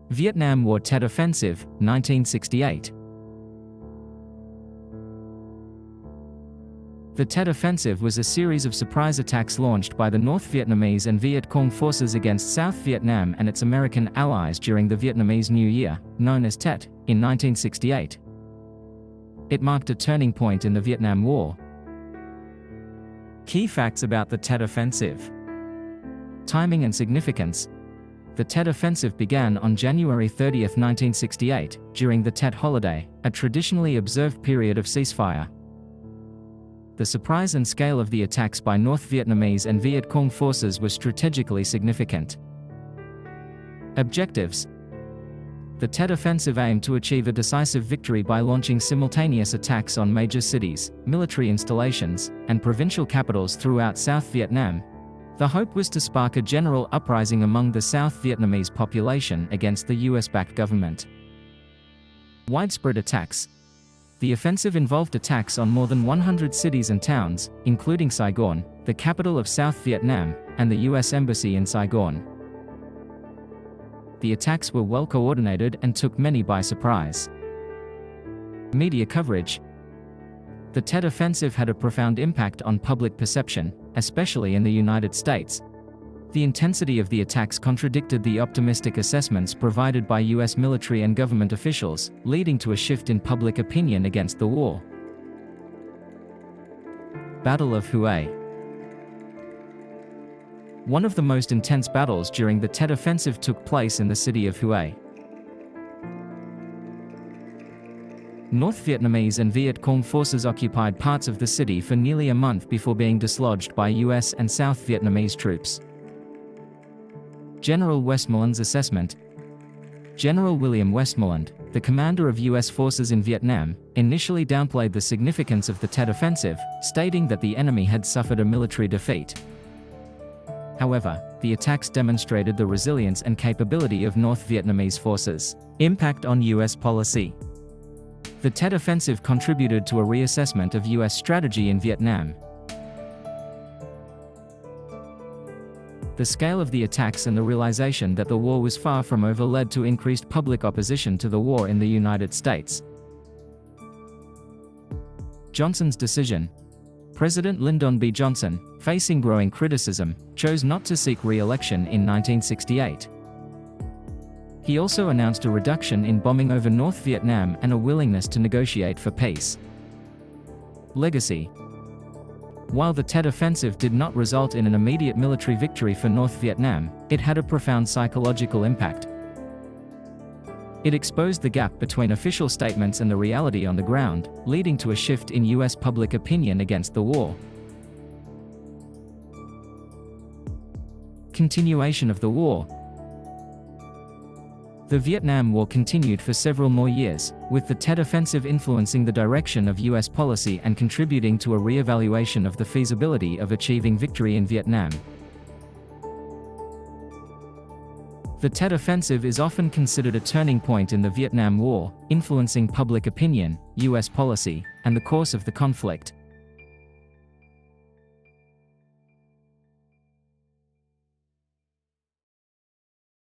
Vietnam War Tet Offensive, 1968. The Tet Offensive was a series of surprise attacks launched by the North Vietnamese and Viet Cong forces against South Vietnam and its American allies during the Vietnamese New Year, known as Tet, in 1968. It marked a turning point in the Vietnam War. Key facts about the Tet Offensive. Timing and significance. The Tet Offensive began on January 30, 1968, during the Tet holiday, a traditionally observed period of ceasefire. The surprise and scale of the attacks by North Vietnamese and Viet Cong forces was strategically significant. Objectives. The Tet Offensive aimed to achieve a decisive victory by launching simultaneous attacks on major cities, military installations, and provincial capitals throughout South Vietnam. The hope was to spark a general uprising among the South Vietnamese population against the US-backed government. Widespread attacks. The offensive involved attacks on more than 100 cities and towns, including Saigon, the capital of South Vietnam, and the US Embassy in Saigon. The attacks were well coordinated and took many by surprise. Media coverage. The Tet Offensive had a profound impact on public perception, especially in the United States. The intensity of the attacks contradicted the optimistic assessments provided by US military and government officials, leading to a shift in public opinion against the war. Battle of Hue. One of the most intense battles during the Tet Offensive took place in the city of Hue. North Vietnamese and Viet Cong forces occupied parts of the city for nearly a month before being dislodged by US and South Vietnamese troops. General Westmoreland's assessment. General William Westmoreland, the commander of US forces in Vietnam, initially downplayed the significance of the Tet Offensive, stating that the enemy had suffered a military defeat. However, the attacks demonstrated the resilience and capability of North Vietnamese forces. Impact on US policy. The Tet Offensive contributed to a reassessment of US strategy in Vietnam. The scale of the attacks and the realization that the war was far from over led to increased public opposition to the war in the United States. Johnson's decision. President Lyndon B. Johnson, facing growing criticism, chose not to seek re-election in 1968. He also announced a reduction in bombing over North Vietnam and a willingness to negotiate for peace. Legacy. While the Tet Offensive did not result in an immediate military victory for North Vietnam, it had a profound psychological impact. It exposed the gap between official statements and the reality on the ground, leading to a shift in US public opinion against the war. Continuation of the war. The Vietnam War continued for several more years, with the Tet Offensive influencing the direction of US policy and contributing to a re-evaluation of the feasibility of achieving victory in Vietnam. The Tet Offensive is often considered a turning point in the Vietnam War, influencing public opinion, US policy, and the course of the conflict.